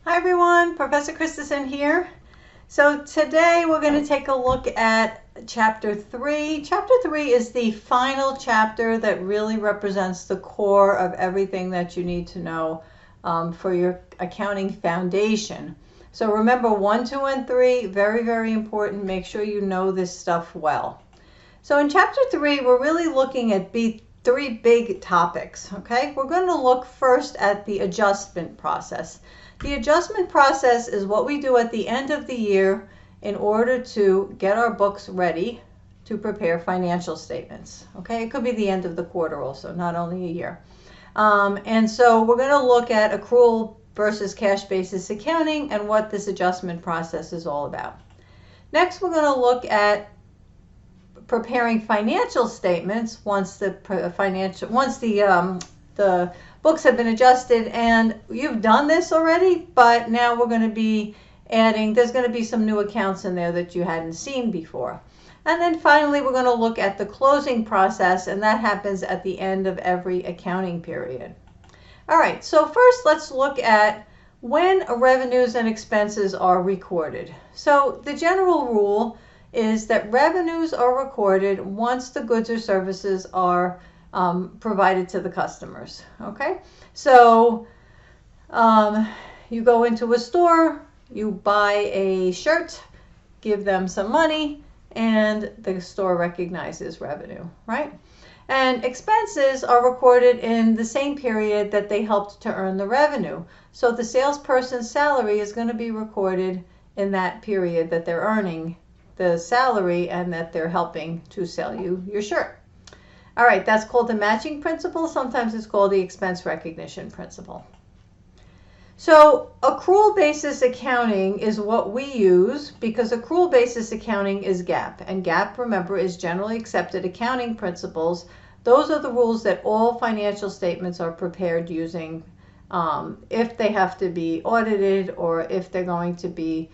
Hi everyone, Professor Christensen here. So today we're going to take a look at Chapter 3. Chapter 3 is the final chapter that really represents the core of everything that you need to know for your accounting foundation. So remember 1, 2, and 3, very, very important. Make sure you know this stuff well. So in Chapter 3, we're really looking at three big topics, okay? We're going to look first at the adjustment process. The adjustment process is what we do at the end of the year in order to get our books ready to prepare financial statements. Okay, it could be the end of the quarter also, not only a year. And so we're going to look at accrual versus cash basis accounting and what this adjustment process is all about. Next, we're going to look at preparing financial statements once the books have been adjusted, and you've done this already, but now we're going to be adding, there's going to be some new accounts in there that you hadn't seen before. And then finally, we're going to look at the closing process, and that happens at the end of every accounting period. All right, so first let's look at when revenues and expenses are recorded. So the general rule is that revenues are recorded once the goods or services are provided to the customers. Okay, so you go into a store, you buy a shirt, give them some money, and the store recognizes revenue, right? And expenses are recorded in the same period that they helped to earn the revenue. So the salesperson's salary is going to be recorded in that period that they're earning the salary and that they're helping to sell you your shirt. All right, that's called the matching principle. Sometimes it's called the expense recognition principle. So accrual basis accounting is what we use because accrual basis accounting is GAAP. And GAAP, remember, is generally accepted accounting principles. Those are the rules that all financial statements are prepared using if they have to be audited or if they're going to be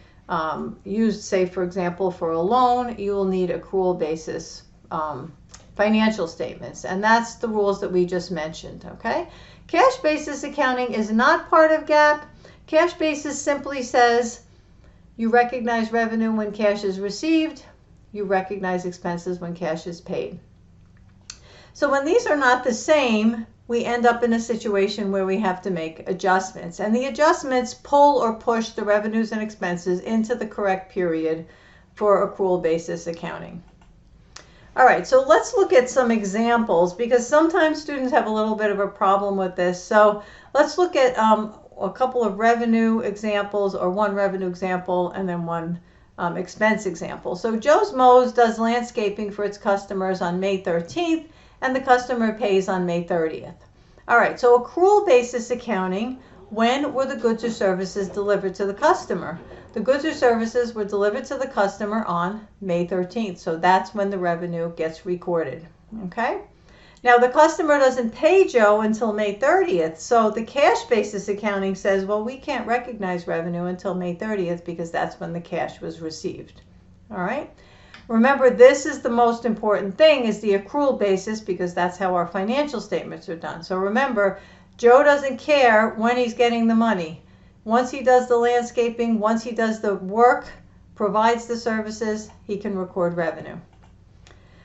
used, say, for example, for a loan, you will need accrual basis financial statements, and that's the rules that we just mentioned. Okay, cash basis accounting is not part of GAAP. Cash basis simply says you recognize revenue when cash is received, you recognize expenses when cash is paid. So when these are not the same, we end up in a situation where we have to make adjustments, and the adjustments pull or push the revenues and expenses into the correct period for accrual basis accounting. All right, so let's look at some examples because sometimes students have a little bit of a problem with this. So let's look at a couple of revenue examples, or one revenue example and then one expense example. So Joe's Mo's does landscaping for its customers on May 13th and the customer pays on May 30th. All right, so accrual basis accounting, when were the goods or services delivered to the customer? The goods or services were delivered to the customer on May 13th, so that's when the revenue gets recorded. Okay? Now, the customer doesn't pay Joe until May 30th, so the cash basis accounting says, well, we can't recognize revenue until May 30th because that's when the cash was received. All right? Remember, this is the most important thing, is the accrual basis, because that's how our financial statements are done. So remember, Joe doesn't care when he's getting the money. Once he does the landscaping, once he does the work, provides the services, he can record revenue.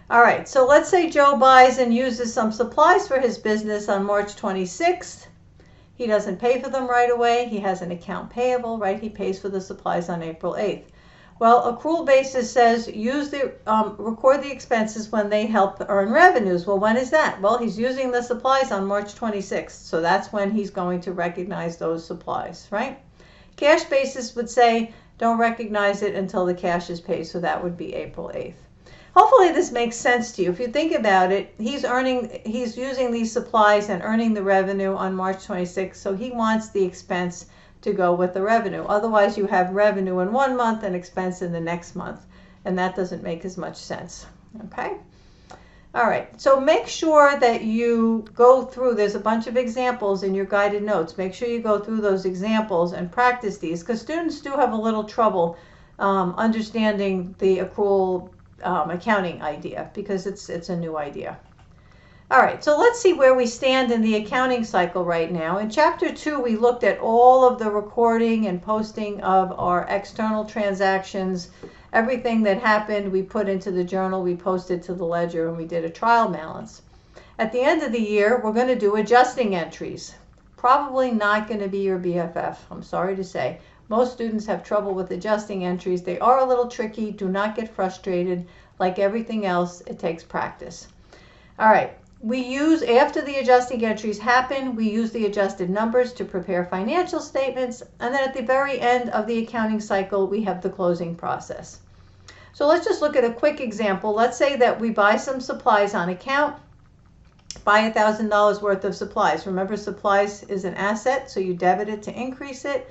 All right, so let's say Joe buys and uses some supplies for his business on March 26th. He doesn't pay for them right away. He has an account payable, right? He pays for the supplies on April 8th. Well, accrual basis says record the expenses when they help earn revenues. Well, when is that? Well, he's using the supplies on March 26th, so that's when he's going to recognize those supplies, right? Cash basis would say don't recognize it until the cash is paid, so that would be April 8th. Hopefully this makes sense to you. If you think about it, he's using these supplies and earning the revenue on March 26th, so he wants the expense to go with the revenue. Otherwise, you have revenue in one month and expense in the next month, and that doesn't make as much sense. Okay? All right, so make sure that you go through, there's a bunch of examples in your guided notes. Make sure you go through those examples and practice these, because students do have a little trouble understanding the accrual accounting idea, because it's a new idea. All right, so let's see where we stand in the accounting cycle right now. In Chapter 2, we looked at all of the recording and posting of our external transactions. Everything that happened, we put into the journal, we posted to the ledger, and we did a trial balance. At the end of the year, we're going to do adjusting entries. Probably not going to be your BFF, I'm sorry to say. Most students have trouble with adjusting entries. They are a little tricky. Do not get frustrated. Like everything else, it takes practice. All right. We use, after the adjusting entries happen, we use the adjusted numbers to prepare financial statements, and then at the very end of the accounting cycle, we have the closing process. So let's just look at a quick example. Let's say that we buy some supplies on account, buy $1,000 worth of supplies. Remember, supplies is an asset, so you debit it to increase it,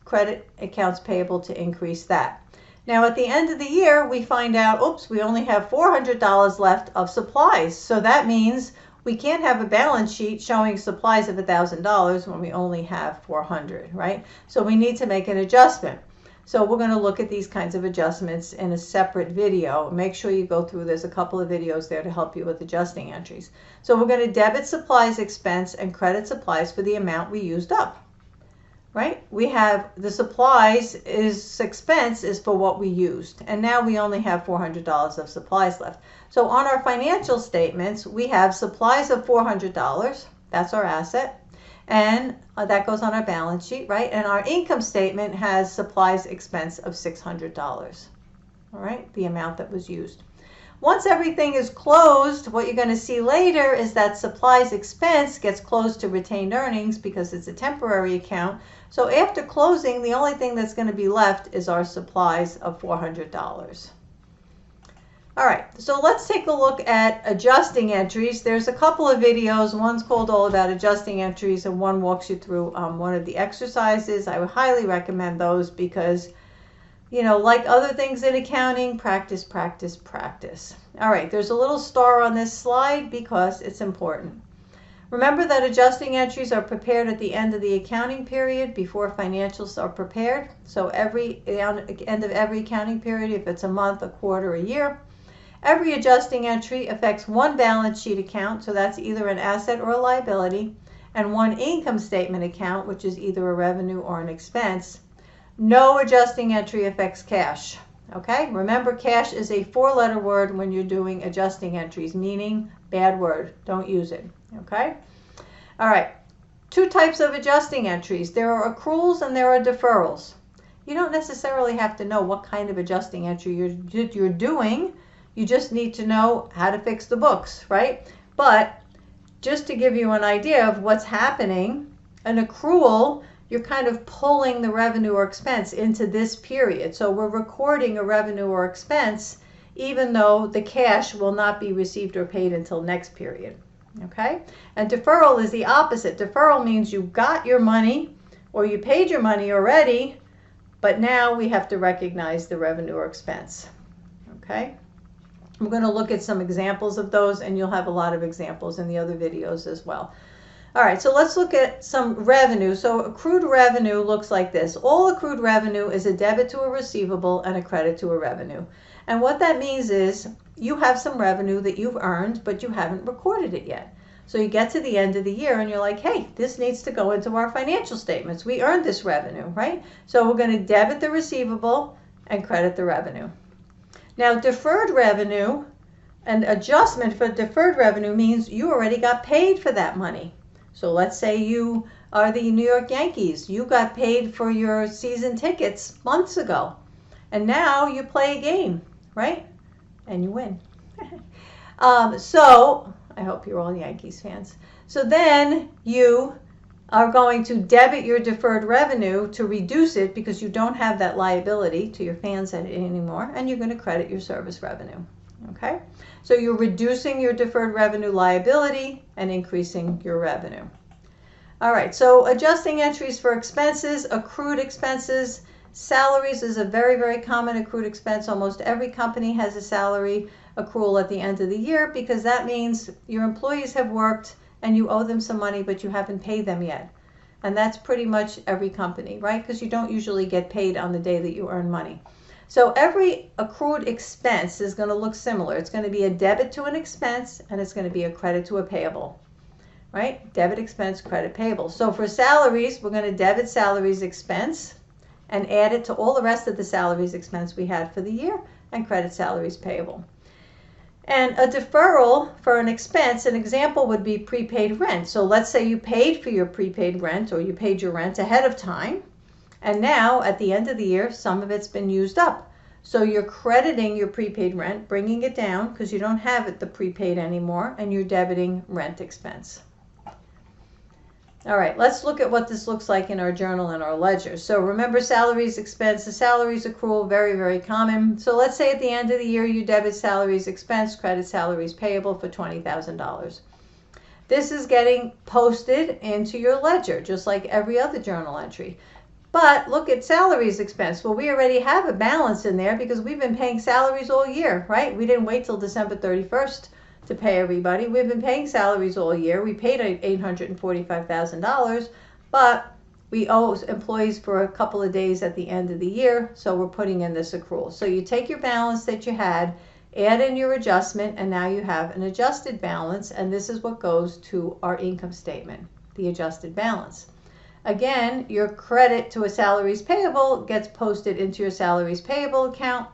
credit accounts payable to increase that. Now, at the end of the year, we find out, oops, we only have $400 left of supplies. So that means we can't have a balance sheet showing supplies of $1,000 when we only have $400, right? So we need to make an adjustment. So we're going to look at these kinds of adjustments in a separate video. Make sure you go through, there's a couple of videos there to help you with adjusting entries. So we're going to debit supplies expense and credit supplies for the amount we used up. Right? We have the supplies expense is for what we used. And now we only have $400 of supplies left. So on our financial statements, we have supplies of $400. That's our asset. And that goes on our balance sheet, right? And our income statement has supplies expense of $600. All right? The amount that was used. Once everything is closed, what you're going to see later is that supplies expense gets closed to retained earnings because it's a temporary account. So after closing, the only thing that's going to be left is our supplies of $400. All right, so let's take a look at adjusting entries. There's a couple of videos. One's called All About Adjusting Entries, and one walks you through one of the exercises. I would highly recommend those because, you know, like other things in accounting, practice, practice, practice. All right, there's a little star on this slide because it's important. Remember that adjusting entries are prepared at the end of the accounting period before financials are prepared. So end of every accounting period, if it's a month, a quarter, a year, every adjusting entry affects one balance sheet account, so that's either an asset or a liability, and one income statement account, which is either a revenue or an expense. No adjusting entry affects cash. Okay, remember, cash is a 4-letter word when you're doing adjusting entries, meaning bad word. Don't use it. Okay? All right. 2 types of adjusting entries. There are accruals and there are deferrals. You don't necessarily have to know what kind of adjusting entry you're doing. You just need to know how to fix the books, right? But just to give you an idea of what's happening, an accrual, you're kind of pulling the revenue or expense into this period. So we're recording a revenue or expense even though the cash will not be received or paid until next period. Okay? And deferral is the opposite. Deferral means you got your money or you paid your money already, but now we have to recognize the revenue or expense. Okay? We're going to look at some examples of those, and you'll have a lot of examples in the other videos as well. All right, so let's look at some revenue. So accrued revenue looks like this. All accrued revenue is a debit to a receivable and a credit to a revenue. And what that means is you have some revenue that you've earned, but you haven't recorded it yet. So you get to the end of the year and you're like, hey, this needs to go into our financial statements. We earned this revenue, right? So we're going to debit the receivable and credit the revenue. Now, deferred revenue, and adjustment for deferred revenue means you already got paid for that money. So let's say you are the New York Yankees. You got paid for your season tickets months ago. And now you play a game, right? And you win. So I hope you're all Yankees fans. So then you are going to debit your deferred revenue to reduce it because you don't have that liability to your fans anymore, and you're going to credit your service revenue. Okay? So you're reducing your deferred revenue liability and increasing your revenue. All right, so adjusting entries for expenses, accrued expenses. Salaries is a very, very common accrued expense. Almost every company has a salary accrual at the end of the year because that means your employees have worked and you owe them some money, but you haven't paid them yet. And that's pretty much every company, right? Because you don't usually get paid on the day that you earn money. So every accrued expense is going to look similar. It's going to be a debit to an expense, and it's going to be a credit to a payable, right? Debit, expense, credit, payable. So for salaries, we're going to debit salaries expense and add it to all the rest of the salaries expense we had for the year, and credit salaries payable. And a deferral for an expense, an example would be prepaid rent. So let's say you paid for your prepaid rent, or you paid your rent ahead of time, and now at the end of the year, some of it's been used up. So you're crediting your prepaid rent, bringing it down because you don't have it the prepaid anymore, and you're debiting rent expense. All right, let's look at what this looks like in our journal and our ledger. So remember, salaries expense, the salaries accrual, very, very common. So let's say at the end of the year you debit salaries expense, credit salaries payable for $20,000. This is getting posted into your ledger, just like every other journal entry. But look at salaries expense. Well, we already have a balance in there because we've been paying salaries all year, right? We didn't wait till December 31st to pay everybody. We've been paying salaries all year. We paid $845,000, but we owe employees for a couple of days at the end of the year, so we're putting in this accrual. So you take your balance that you had, add in your adjustment, and now you have an adjusted balance, and this is what goes to our income statement, the adjusted balance. Again, your credit to a salaries payable gets posted into your salaries payable account.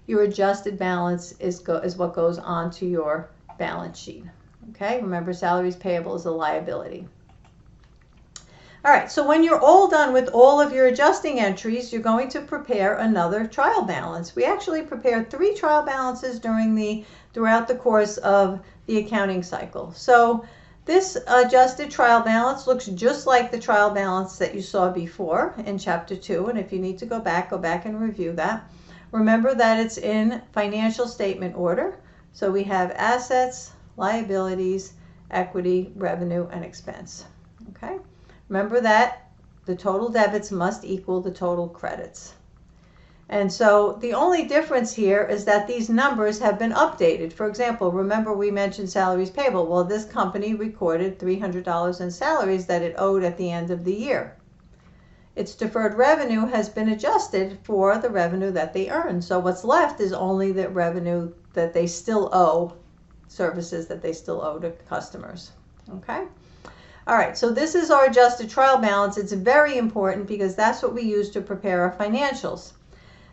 Your adjusted balance is what goes onto your balance sheet. Okay, remember, salaries payable is a liability. All right, so when you're all done with all of your adjusting entries, you're going to prepare another trial balance. We actually prepared 3 trial balances throughout the course of the accounting cycle. So this adjusted trial balance looks just like the trial balance that you saw before in Chapter 2, and if you need to go back and review that. Remember that it's in financial statement order. So we have assets, liabilities, equity, revenue, and expense. Okay? Remember that the total debits must equal the total credits. And so the only difference here is that these numbers have been updated. For example, remember we mentioned salaries payable. Well, this company recorded $300 in salaries that it owed at the end of the year. Its deferred revenue has been adjusted for the revenue that they earned. So what's left is only the revenue that they still owe, services that they still owe to customers. Okay? All right, so this is our adjusted trial balance. It's very important because that's what we use to prepare our financials.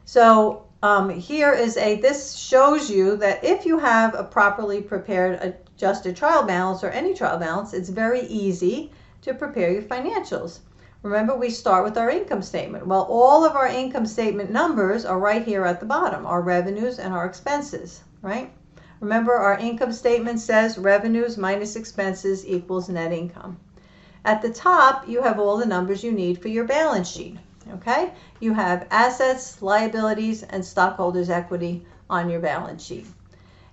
So this shows you that if you have a properly prepared adjusted trial balance or any trial balance, it's very easy to prepare your financials. Remember, we start with our income statement. Well, all of our income statement numbers are right here at the bottom, our revenues and our expenses, right? Remember, our income statement says revenues minus expenses equals net income. At the top, you have all the numbers you need for your balance sheet, okay? You have assets, liabilities, and stockholders' equity on your balance sheet.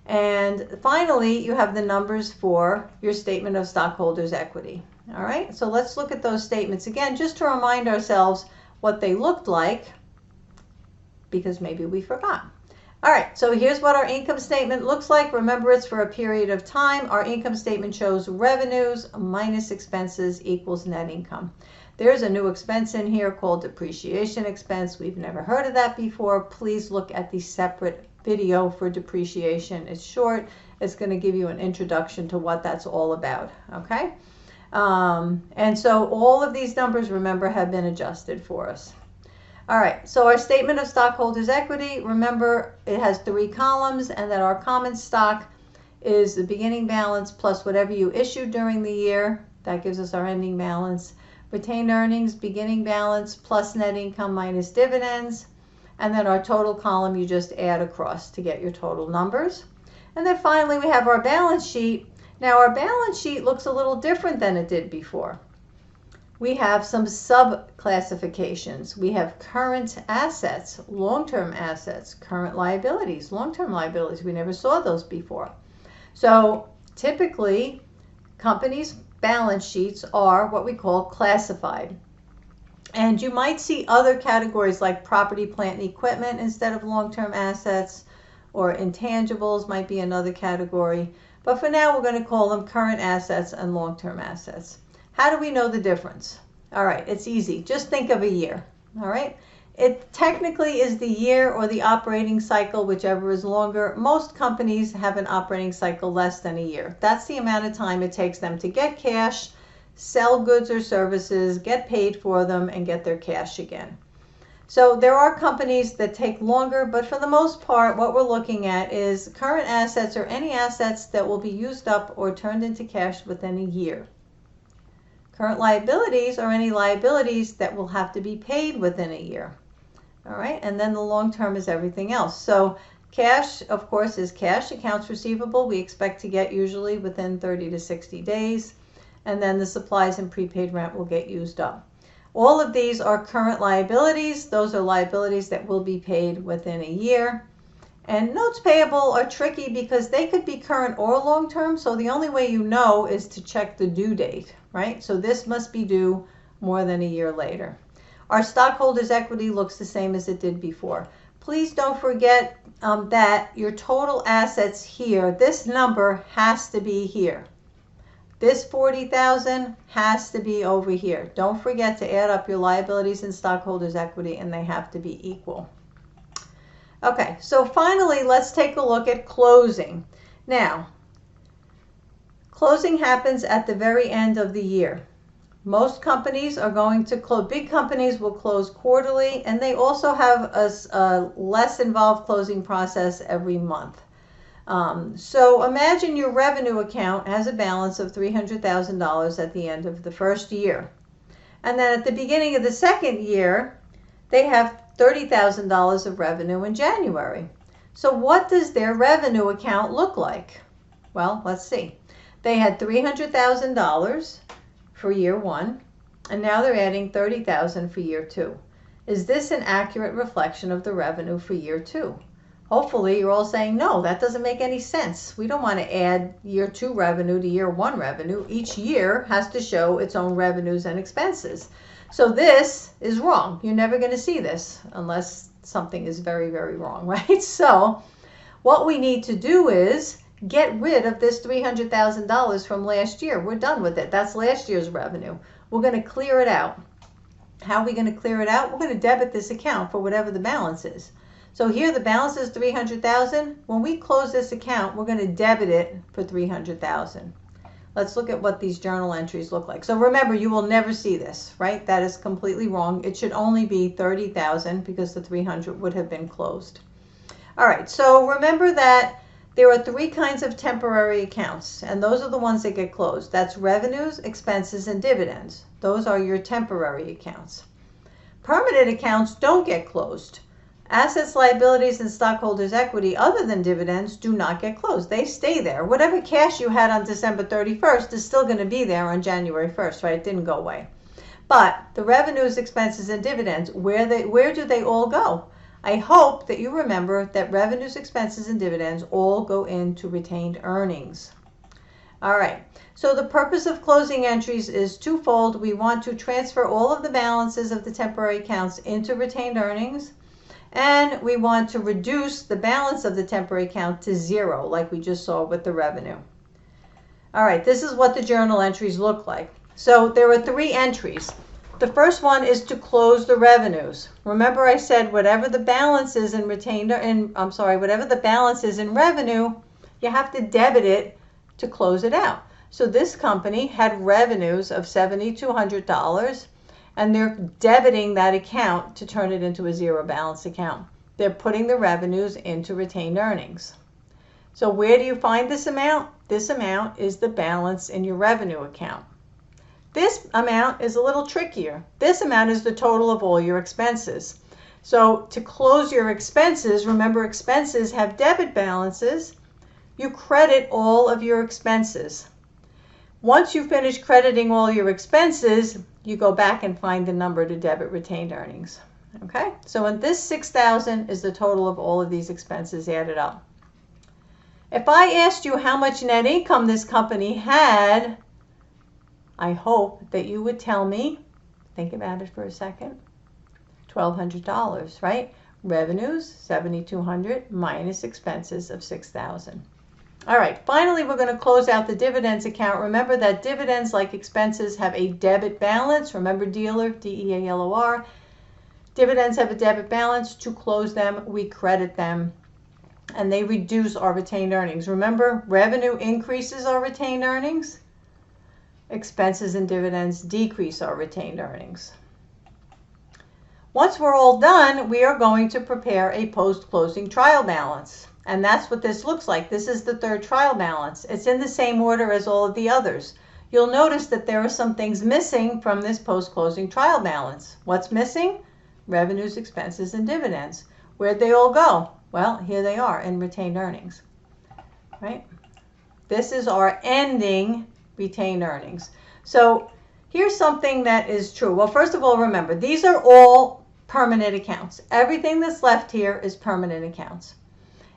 And finally, you have the numbers for your statement of stockholders' equity. All right, so let's look at those statements again, just to remind ourselves what they looked like, because maybe we forgot. All right, so here's what our income statement looks like. Remember, it's for a period of time. Our income statement shows revenues minus expenses equals net income. There's a new expense in here called depreciation expense. We've never heard of that before. Please look at the separate video for depreciation. It's short. It's going to give you an introduction to what that's all about, okay? And so all of these numbers, remember, have been adjusted for us. All right, so our statement of stockholders' equity, remember, it has 3 columns, and that our common stock is the beginning balance plus whatever you issued during the year. That gives us our ending balance. Retained earnings, beginning balance plus net income minus dividends. And then our total column, you just add across to get your total numbers. And then finally, we have our balance sheet. Now, our balance sheet looks a little different than it did before. We have some sub-classifications. We have current assets, long-term assets, current liabilities, long-term liabilities. We never saw those before. So typically, companies' balance sheets are what we call classified. And you might see other categories like property, plant, and equipment instead of long-term assets, or intangibles might be another category. But for now, we're going to call them current assets and long-term assets. How do we know the difference? All right, it's easy. Just think of a year. All right, It technically is the year or the operating cycle, whichever is longer. Most companies have an operating cycle less than a year. That's the amount of time it takes them to get cash, sell goods or services, get paid for them, and get their cash again. So there are companies that take longer, but for the most part, what we're looking at is current assets or any assets that will be used up or turned into cash within a year. Current liabilities are any liabilities that will have to be paid within a year. All right, and then the long term is everything else. So cash, of course, is cash. Accounts receivable we expect to get usually within 30 to 60 days. And then the supplies and prepaid rent will get used up. All of these are current liabilities. Those are liabilities that will be paid within a year. And notes payable are tricky because they could be current or long-term, so the only way you know is to check the due date, right? So this must be due more than a year later. Our stockholders' equity looks the same as it did before. Please don't forget that your total assets here, this number has to be here. This 40,000 has to be over here. Don't forget to add up your liabilities and stockholders' equity, and they have to be equal. Okay, so finally, let's take a look at closing. Now, closing happens at the very end of the year. Most companies are going to close, big companies will close quarterly, and they also have a less involved closing process every month. So imagine your revenue account has a balance of $300,000 at the end of the first year. And then at the beginning of the second year, they have $30,000 of revenue in January. So what does their revenue account look like? Well, let's see. They had $300,000 for year one, and now they're adding $30,000 for year two. Is this an accurate reflection of the revenue for year two? Hopefully you're all saying, no, that doesn't make any sense. We don't want to add year two revenue to year one revenue. Each year has to show its own revenues and expenses. So this is wrong. You're never going to see this unless something is very, very wrong, right? So what we need to do is get rid of this $300,000 from last year. We're done with it. That's last year's revenue. We're going to clear it out. How are we going to clear it out? We're going to debit this account for whatever the balance is. So here the balance is $300,000. When we close this account, we're going to debit it for $300,000. Let's look at what these journal entries look like. So remember, you will never see this, right? That is completely wrong. It should only be $30,000 because the $300,000 would have been closed. All right, so remember that there are three kinds of temporary accounts, and those are the ones that get closed. That's revenues, expenses, and dividends. Those are your temporary accounts. Permanent accounts don't get closed. Assets, liabilities, and stockholders' equity other than dividends do not get closed. They stay there. Whatever cash you had on December 31st is still going to be there on January 1st, right? It didn't go away. But the revenues, expenses, and dividends, where do they all go? I hope that you remember that revenues, expenses, and dividends all go into retained earnings. All right. So the purpose of closing entries is twofold. We want to transfer all of the balances of the temporary accounts into retained earnings. And we want to reduce the balance of the temporary account to zero, like we just saw with the revenue. All right, this is what the journal entries look like. So there are three entries. The first one is to close the revenues. Remember I said whatever the balance is in whatever the balance is in revenue, you have to debit it to close it out. So this company had revenues of $7,200. And they're debiting that account to turn it into a zero balance account. They're putting the revenues into retained earnings. So where do you find this amount? This amount is the balance in your revenue account. This amount is a little trickier. This amount is the total of all your expenses. So to close your expenses, remember expenses have debit balances, you credit all of your expenses. Once you finish crediting all your expenses, you go back and find the number to debit retained earnings. Okay, so in this $6,000 is the total of all of these expenses added up. If I asked you how much net income this company had, I hope that you would tell me, think about it for a second, $1,200, right? Revenues, $7,200 minus expenses of $6,000. All right, finally, we're going to close out the dividends account. Remember that dividends, like expenses, have a debit balance. Remember dealer, D-E-A-L-O-R. Dividends have a debit balance. To close them, we credit them, and they reduce our retained earnings. Remember, revenue increases our retained earnings. Expenses and dividends decrease our retained earnings. Once we're all done, we are going to prepare a post-closing trial balance. And that's what this looks like. This is the third trial balance. It's in the same order as all of the others. You'll notice that there are some things missing from this post-closing trial balance. What's missing? Revenues, expenses, and dividends. Where'd they all go? Well, here they are in retained earnings, right? This is our ending retained earnings. So here's something that is true. Well, first of all, remember, these are all permanent accounts. Everything that's left here is permanent accounts.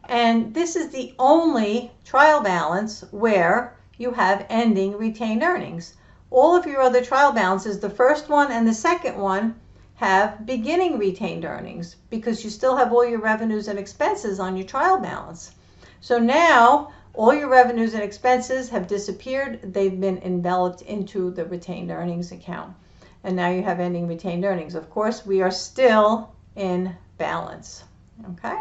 And this is the only trial balance where you have ending retained earnings. All of your other trial balances, the first one and the second one, have beginning retained earnings because you still have all your revenues and expenses on your trial balance. So now all your revenues and expenses have disappeared. They've been enveloped into the retained earnings account. And now you have ending retained earnings. Of course, we are still in balance. Okay?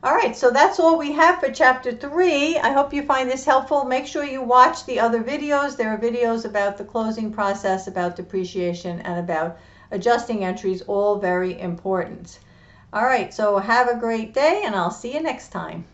All right, so that's all we have for Chapter 3. I hope you find this helpful. Make sure you watch the other videos. There are videos about the closing process, about depreciation, and about adjusting entries, all very important. All right, so have a great day, and I'll see you next time.